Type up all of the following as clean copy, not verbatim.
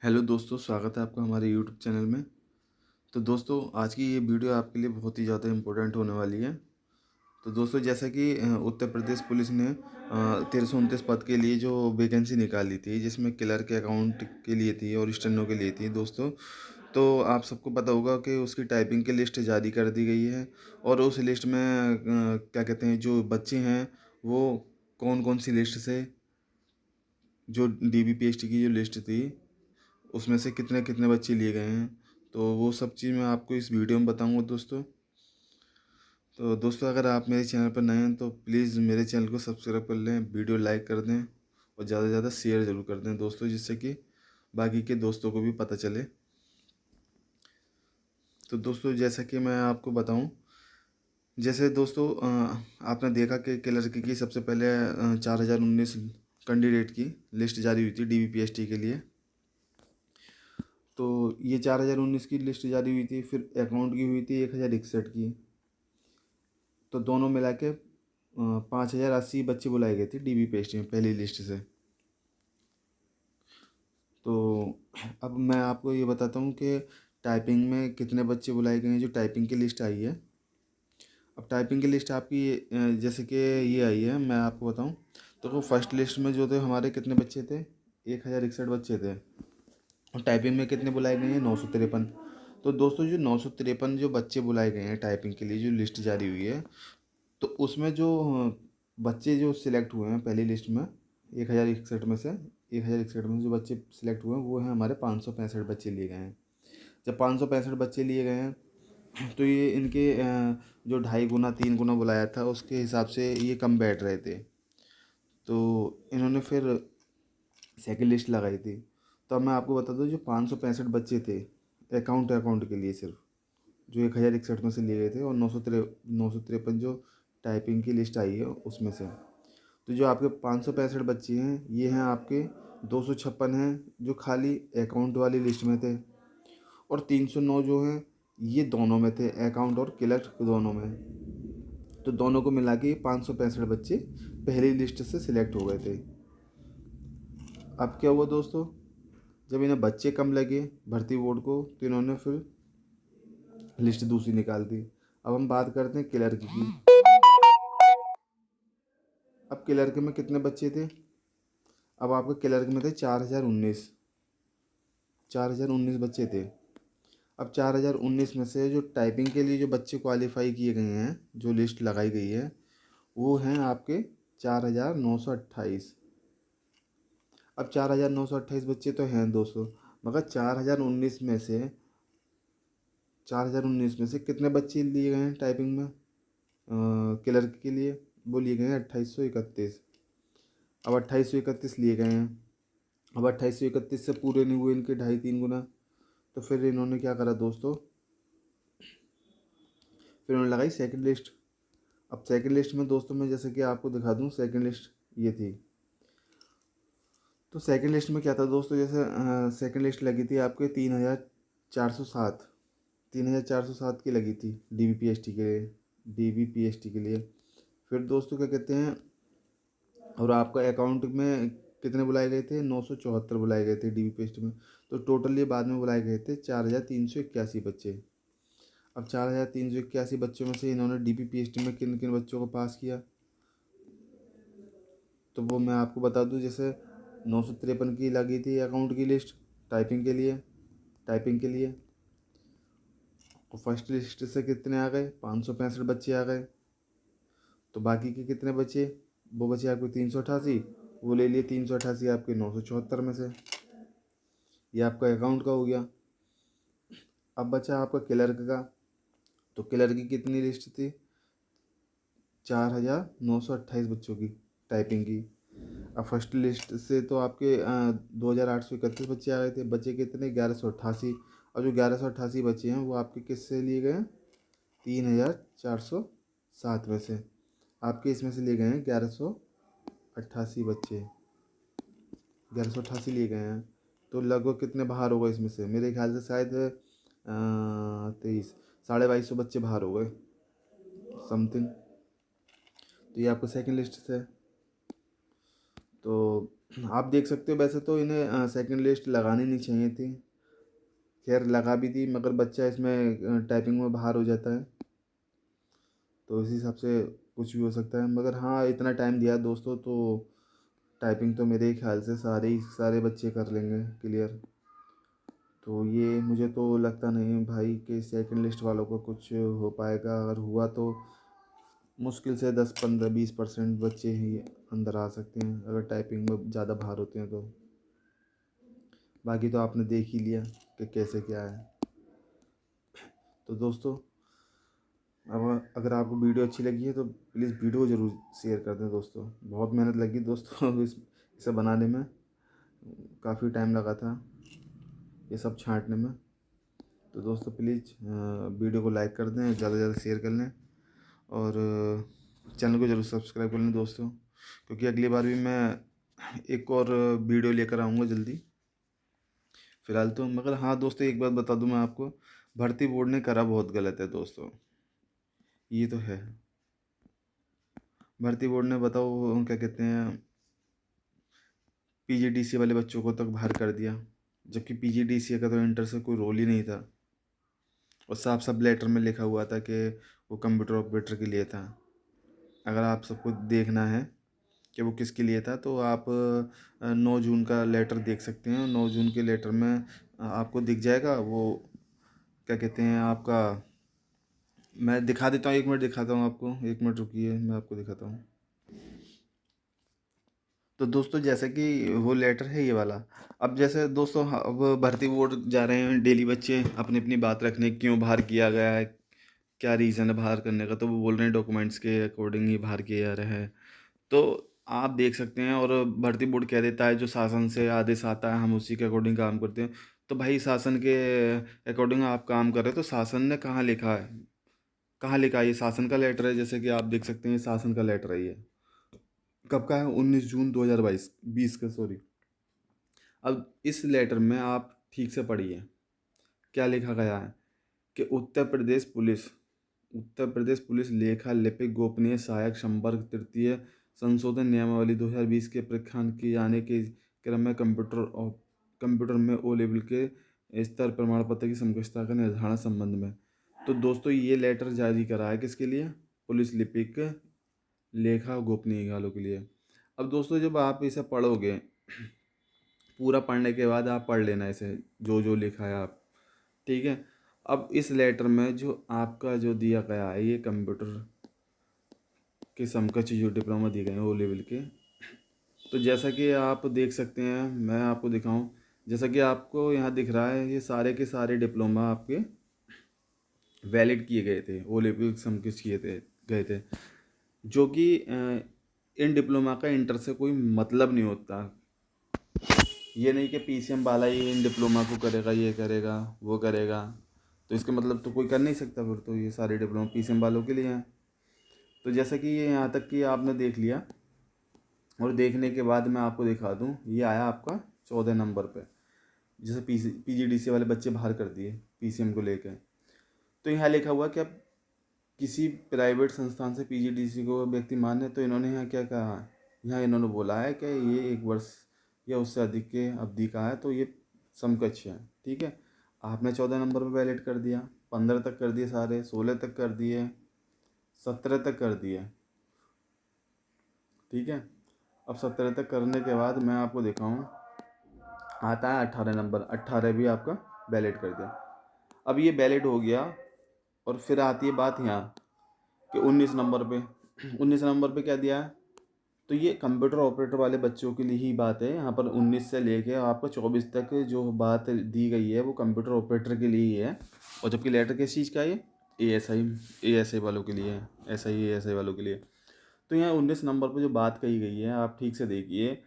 Hello दोस्तों, स्वागत है आपका हमारे यूट्यूब चैनल में। तो दोस्तों, आज की ये वीडियो आपके लिए बहुत ही ज़्यादा इम्पोर्टेंट होने वाली है। तो दोस्तों, जैसा कि उत्तर प्रदेश पुलिस ने 1329 पद के लिए जो वैकेंसी निकाली थी, जिसमें क्लर्क के अकाउंट के लिए थी और स्टेनो के लिए थी दोस्तों। तो आप सबको पता होगा कि उसकी टाइपिंग की लिस्ट जारी कर दी गई है। और उस लिस्ट में क्या कहते हैं, जो बच्चे हैं वो कौन कौन सी लिस्ट से, जो DBPST की जो लिस्ट थी उसमें से कितने कितने बच्चे लिए गए हैं, तो वो सब चीज़ मैं आपको इस वीडियो में बताऊंगा दोस्तों। तो दोस्तों, अगर आप मेरे चैनल पर नए हैं तो प्लीज़ मेरे चैनल को सब्सक्राइब कर लें, वीडियो लाइक कर दें और ज़्यादा से ज़्यादा शेयर ज़रूर कर दें दोस्तों, जिससे कि बाकी के दोस्तों को भी पता चले। तो दोस्तों, जैसा कि मैं आपको बताऊं, जैसे दोस्तों आपने देखा कि क्लर्क की सबसे पहले 4019 कैंडिडेट की लिस्ट जारी हुई थी DBPST के लिए। तो ये 4019 की लिस्ट जारी हुई थी, फिर अकाउंट की हुई थी 1061 की। तो दोनों मिला के 5080 बच्चे बुलाए गए थे DBPST में पहली लिस्ट से। तो अब मैं आपको ये बताता हूँ कि टाइपिंग में कितने बच्चे बुलाए गए हैं, जो टाइपिंग की लिस्ट आई है। अब टाइपिंग की लिस्ट आपकी जैसे कि ये आई है, मैं आपको बताऊँ तो वो फर्स्ट लिस्ट में जो थे हमारे कितने बच्चे थे, 1061 बच्चे थे। और टाइपिंग में कितने बुलाए गए हैं, 953। तो दोस्तों, जो 953 जो बच्चे बुलाए गए हैं टाइपिंग के लिए, जो लिस्ट जारी हुई है, तो उसमें जो बच्चे जो सिलेक्ट हुए हैं पहली लिस्ट में 1061 में से, 1061 में जो बच्चे सिलेक्ट हुए हैं वो हैं हमारे 565 बच्चे लिए गए हैं। जब 565 बच्चे लिए गए हैं तो ये इनके जो 2.5 गुना 3 गुना बुलाया था उसके हिसाब से ये कम बैठ रहे थे। तो इन्होंने फिर सेकंड लिस्ट लगाई थी। तो अब मैं आपको बता दूं, जो 565 बच्चे थे अकाउंट अकाउंट के लिए सिर्फ, जो 1061 में से लिए गए थे, और 953 जो टाइपिंग की लिस्ट आई है उसमें से। तो जो आपके 565 बच्चे हैं ये हैं आपके, 256 हैं जो खाली अकाउंट वाली लिस्ट में थे, और 309 जो हैं ये दोनों में थे, अकाउंट और क्लर्क दोनों में। तो दोनों को मिला के 565 बच्चे पहली लिस्ट से सिलेक्ट हो गए थे। अब क्या हुआ दोस्तों, जब इन्हें बच्चे कम लगे भर्ती बोर्ड को, तो इन्होंने फिर लिस्ट दूसरी निकाल दी। अब हम बात करते हैं क्लर्क की। अब क्लर्क में कितने बच्चे थे, अब आपके क्लर्क में थे 4019 बच्चे थे। अब 4019 में से जो टाइपिंग के लिए जो बच्चे क्वालिफाई किए गए हैं, जो लिस्ट लगाई गई है, वो हैं आपके 4928। अब 4928 बच्चे तो हैं दोस्तों, मगर 4019 में से कितने बच्चे लिए गए हैं टाइपिंग में क्लर्क के लिए, वो लिए गए हैं 2831। अब 2831 लिए गए हैं। अब 2831 से पूरे नहीं हुए इनके 2.5 3 गुना। तो फिर इन्होंने क्या करा दोस्तों, फिर उन्होंने लगाई सेकंड लिस्ट। अब सेकंड लिस्ट में दोस्तों मैं जैसे कि आपको दिखा दूं, सेकंड लिस्ट ये थी। तो सेकंड लिस्ट में क्या था दोस्तों, जैसे सेकंड लिस्ट लगी थी आपके 3407, 3407 की लगी थी DBPST के लिए। फिर दोस्तों क्या कहते हैं, और आपका अकाउंट में कितने बुलाए गए थे, 974 बुलाए गए थे DBPST में। तो टोटल ये बाद में बुलाए गए थे 4381 बच्चे। अब 4381 बच्चों में से इन्होंने DBPST में किन किन बच्चों को पास किया, तो वो मैं आपको बता दूं। जैसे 953 की लगी थी अकाउंट की लिस्ट टाइपिंग के लिए। और फर्स्ट लिस्ट से कितने आ गए, 565 बच्चे आ गए। तो बाकी के कितने बचे, वो बचे आपके 388, वो ले लिए 388 आपके 974 में से। ये आपका अकाउंट का हो गया। अब बचा आपका क्लर्क का। तो क्लर्क की कितनी लिस्ट थी, 4928 बच्चों की टाइपिंग की। अब फर्स्ट लिस्ट से तो आपके 2831 बच्चे आ गए थे, बचे कितने, 1188। और जो 1188 बचे हैं वो आपके किससे लिए गए हैं, 3407 में से। आपके इसमें से लिए गए हैं 1188 बच्चे, 1188 लिए गए हैं। तो लगभग कितने बाहर हो गए इसमें से, मेरे ख्याल से शायद 2250 बच्चे बाहर हो गए समथिंग। तो ये आपको सेकंड लिस्ट से। तो आप देख सकते हो, वैसे तो इन्हें सेकंड लिस्ट लगानी नहीं चाहिए थी, खैर लगा भी दी, मगर बच्चा इसमें टाइपिंग में बाहर हो जाता है, तो इसी हिसाब से कुछ भी हो सकता है। मगर हाँ, इतना टाइम दिया है दोस्तों, तो टाइपिंग तो मेरे ख्याल से सारे बच्चे कर लेंगे क्लियर। तो ये मुझे तो लगता नहीं है भाई कि सेकंड लिस्ट वालों को कुछ हो पाएगा, अगर हुआ तो मुश्किल से 10 15 20% बच्चे ही अंदर आ सकते हैं, अगर टाइपिंग में ज़्यादा बाहर होते हैं तो। बाकी तो आपने देख ही लिया कि कैसे क्या है। तो दोस्तों, अब अगर आपको वीडियो अच्छी लगी है तो प्लीज़ वीडियो ज़रूर शेयर कर दें दोस्तों। बहुत मेहनत लगी दोस्तों इसे बनाने में, काफ़ी टाइम लगा था ये सब छांटने में। तो दोस्तों प्लीज़ वीडियो को लाइक कर दें, ज़्यादा से ज़्यादा शेयर कर लें, और चैनल को ज़रूर सब्सक्राइब कर लें दोस्तों, क्योंकि अगली बार भी मैं एक और वीडियो लेकर आऊँगा जल्दी। फ़िलहाल तो मगर हाँ दोस्तों, एक बात बता दूँ मैं आपको, भर्ती बोर्ड ने करा बहुत गलत है दोस्तों, ये तो है। भर्ती बोर्ड ने बताओ क्या कहते हैं, पीजीडीसी वाले बच्चों को तक बाहर कर दिया, जबकि पीजीडीसी का तो इंटर से कोई रोल ही नहीं था, और साफ साफ लेटर में लिखा हुआ था कि वो कंप्यूटर ऑपरेटर के लिए था। अगर आप सबको देखना है कि वो किसके लिए था, तो आप 9 जून का लेटर देख सकते हैं। 9 जून के लेटर में आपको दिख जाएगा वो क्या कहते हैं आपका, मैं दिखा देता हूँ, 1 मिनट दिखाता हूँ आपको, 1 मिनट रुकिए, मैं आपको दिखाता हूँ। तो दोस्तों जैसे कि वो लेटर है ये वाला। अब जैसे दोस्तों, अब भर्ती बोर्ड जा रहे हैं डेली बच्चे अपनी अपनी बात रखने, क्यों बाहर किया गया है, क्या रीज़न है बाहर करने का, तो वो बोल रहे हैं डॉक्यूमेंट्स के अकॉर्डिंग ही बाहर किया जा रहा है। तो आप देख सकते हैं, और भर्ती बोर्ड कह देता है जो शासन से आदेश आता है हम उसी के अकॉर्डिंग काम करते हैं। तो भाई शासन के अकॉर्डिंग आप काम कर रहे हो, तो शासन ने कहाँ लिखा है, कहाँ लिखा है, ये शासन का लेटर है, जैसे कि आप देख सकते हैं शासन का लेटर है ये। कब का है, 19 जून 2022 20 का, सॉरी। अब इस लेटर में आप ठीक से पढ़िए क्या लिखा गया है कि उत्तर प्रदेश पुलिस लेखा लिपिक गोपनीय सहायक संवर्ग तृतीय संशोधन नियमावली 2020 के प्रख्यान किए जाने के क्रम में कंप्यूटर में ओ लेवल के स्तर प्रमाण पत्र की समकक्षता का निर्धारण संबंध में। तो दोस्तों ये लेटर जारी करा है किसके लिए, पुलिस लिपिक लेखा गोपनीय वालों के लिए। अब दोस्तों जब आप इसे पढ़ोगे, पूरा पढ़ने के बाद आप पढ़ लेना इसे, जो जो लिखा है आप, ठीक है। अब इस लेटर में जो आपका जो दिया गया है, ये कंप्यूटर के समकक्ष जो डिप्लोमा दिए गए हैं ओ लेवल के, तो जैसा कि आप देख सकते हैं, मैं आपको दिखाऊं, जैसा कि आपको यहाँ दिख रहा है, ये सारे के सारे डिप्लोमा आपके वैलिड किए गए थे, ओ लेवल समकक्ष गए थे, जो कि इन डिप्लोमा का इंटर से कोई मतलब नहीं होता। ये नहीं कि पीसीएम वाला ही इन डिप्लोमा को करेगा, ये करेगा वो करेगा, तो इसका मतलब तो कोई कर नहीं सकता, फिर तो ये सारे डिप्लोमा पीसीएम वालों के लिए हैं। तो जैसा कि ये यहाँ तक कि आपने देख लिया, और देखने के बाद मैं आपको दिखा दूँ, ये आया आपका 14 नंबर पे, जैसे पीजीडीसी वाले बच्चे बाहर कर दिए पीसीएम को लेकर। तो यहाँ लिखा हुआ कि अब किसी प्राइवेट संस्थान से पीजीडीसी को व्यक्ति मान्य है, तो इन्होंने यहाँ क्या कहा है, यहाँ इन्होंने बोला है कि ये 1 वर्ष या उससे अधिक के अवधि का है, तो ये समकक्ष है, ठीक है। आपने 14 नंबर पर वैलिड कर दिया, 15 तक कर दिए सारे, 16 तक कर दिए, 17 तक कर दिए, ठीक है। अब 17 तक करने के बाद मैं आपको दिखाऊँ, आता है 18 नंबर, 18 भी आपका वैलिड कर दिया। अब ये वैलिड हो गया, और फिर आती है बात यहाँ कि 19 नंबर पे 19 नंबर पे क्या दिया है, तो ये कंप्यूटर ऑपरेटर वाले बच्चों के लिए ही बात है, यहाँ पर 19 से लेके आपका 24 तक जो बात दी गई है वो कंप्यूटर ऑपरेटर के लिए ही है। और जबकि लेटर किस चीज़ का है, ये एएसआई वालों के लिए है, एएसआई वालों के लिए। तो यहाँ 19 नंबर पर जो बात कही गई है आप ठीक से देखिए।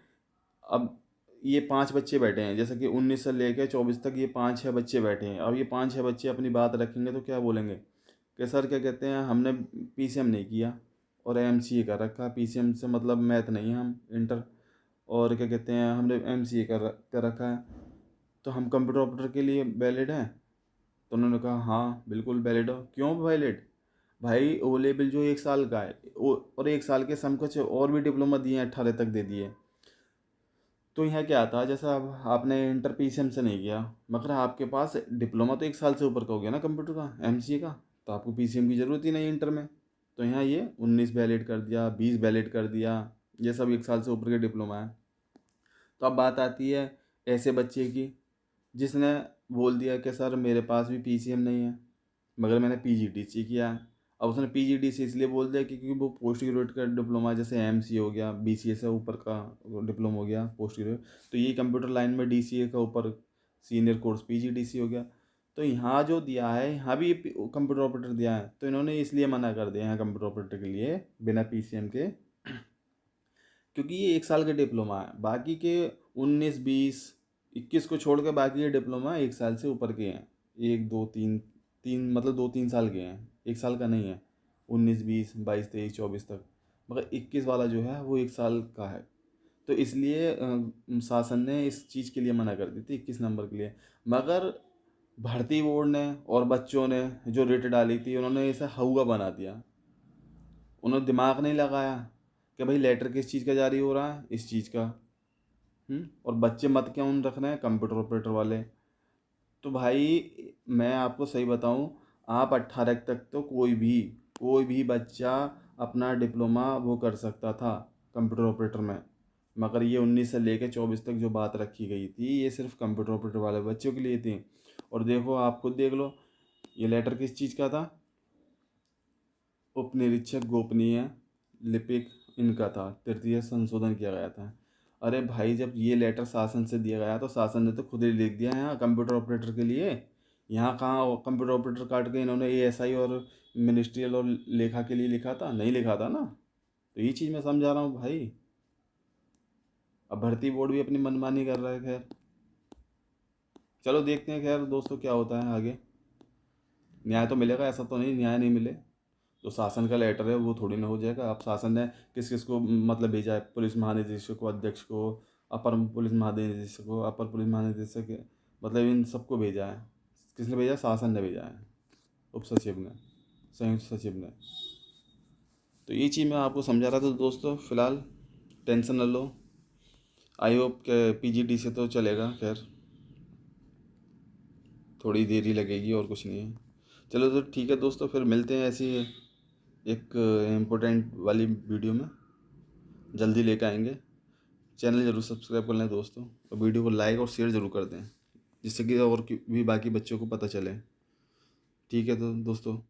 अब ये 5 बच्चे बैठे हैं, जैसे कि 19 से लेकर 24 तक ये 5-6 बच्चे बैठे हैं। अब ये 5-6 बच्चे अपनी बात रखेंगे तो क्या बोलेंगे कि सर क्या कहते हैं, हमने पीसीएम नहीं किया और एमसीए कर रखा, पीसीएम से मतलब मैथ नहीं है, हम इंटर, और क्या कहते हैं हमने एमसीए कर रखा है, तो हम कंप्यूटर ऑपरेटर के लिए वैलिड हैं। तो उन्होंने कहा हाँ बिल्कुल वैलिड हो। क्यों वैलिड, भाई ओ लेवल जो 1 साल का है और 1 साल के समकक्ष और भी डिप्लोमा दिए हैं, 18 तक दे दिए। तो यहाँ क्या था, जैसा अब आपने इंटर पीसीएम से नहीं किया, मगर आपके पास डिप्लोमा तो 1 साल से ऊपर का हो गया ना कंप्यूटर का, एमसीए का, तो आपको पीसीएम की ज़रूरत ही नहीं इंटर में। तो यहाँ ये 19 वैलिड कर दिया, 20 वैलिड कर दिया, ये सब 1 साल से ऊपर के डिप्लोमा है। तो अब बात आती है ऐसे बच्चे की जिसने बोल दिया कि सर मेरे पास भी पीसीएम नहीं है, मगर मैंने पीजीडीसी किया है। अब उसने पीजीडीसी इसलिए बोल दिया क्योंकि वो पोस्ट ग्रेजुएट का डिप्लोमा, जैसे एमसी हो गया, बीसीए से ऊपर का डिप्लोमा हो गया पोस्ट ग्रेजुएट, तो ये कंप्यूटर लाइन में डीसीए का ऊपर सीनियर कोर्स पीजीडीसी हो गया। तो यहाँ जो दिया है, यहाँ भी कंप्यूटर ऑपरेटर दिया है, तो इन्होंने इसलिए मना कर दिया है कंप्यूटर ऑपरेटर के लिए बिना पीसीएम के, क्योंकि ये 1 साल का डिप्लोमा है। बाकी के 19 20 21 को छोड़ के बाकी के डिप्लोमा 1 साल से ऊपर के हैं। 1 2 3 तीन मतलब 2 3 साल के हैं, 1 साल का नहीं है। 19 20 22 23 24 तक, मगर 21 वाला जो है वो 1 साल का है। तो इसलिए शासन ने इस चीज़ के लिए मना कर दी थी 21 नंबर के लिए। मगर भर्ती बोर्ड ने और बच्चों ने जो रेट डाली थी, उन्होंने इसे हवा बना दिया। उन्होंने दिमाग नहीं लगाया कि भाई लेटर किस चीज़ का जारी हो रहा है, इस चीज़ का। और बच्चे मत क्या उन रख रहे हैं कंप्यूटर ऑपरेटर वाले। तो भाई मैं आपको सही बताऊं, आप 18 तक तो कोई भी बच्चा अपना डिप्लोमा वो कर सकता था कंप्यूटर ऑपरेटर में। मगर ये 19 से लेकर 24 तक जो बात रखी गई थी, ये सिर्फ कंप्यूटर ऑपरेटर वाले बच्चों के लिए थी। और देखो, आप खुद देख लो, ये लेटर किस चीज़ का था, उपनिरीक्षक गोपनीय लिपिक इनका था, तृतीय संशोधन किया गया था। अरे भाई, जब ये लेटर शासन से दिया गया तो शासन ने तो खुद ही लिख दिया है यहाँ कंप्यूटर ऑपरेटर के लिए। यहाँ कहाँ कंप्यूटर ऑपरेटर काट के इन्होंने एएसआई और मिनिस्ट्रियल और लेखा के लिए लिखा था, नहीं लिखा था ना। तो ये चीज़ मैं समझा रहा हूँ भाई। अब भर्ती बोर्ड भी अपनी मनमानी कर रहा है। खैर चलो देखते हैं, खैर दोस्तों क्या होता है आगे। न्याय तो मिलेगा, ऐसा तो नहीं न्याय नहीं मिले। जो शासन का लेटर है वो थोड़ी ना हो जाएगा। अब शासन ने किस किस को मतलब भेजा है, पुलिस महानिदेशक को, अध्यक्ष को, अपर पुलिस महानिदेशक को, अपर पुलिस महानिदेशक, मतलब इन सबको भेजा है। किसने भेजा? शासन ने भेजा है, उप सचिव ने, संयुक्त सचिव ने। तो ये चीज़ मैं आपको समझा रहा था दोस्तों। फिलहाल टेंशन न लो, आई होप के पीजीडी से तो चलेगा। खैर थोड़ी देर ही लगेगी और कुछ नहीं है। चलो तो ठीक है दोस्तों, फिर मिलते हैं ऐसी एक इम्पोर्टेंट वाली वीडियो में, जल्दी लेकर आएंगे। चैनल ज़रूर सब्सक्राइब कर लें दोस्तों, और वीडियो को लाइक और शेयर ज़रूर कर दें, जिससे कि और भी बाकी बच्चों को पता चले। ठीक है तो दोस्तों।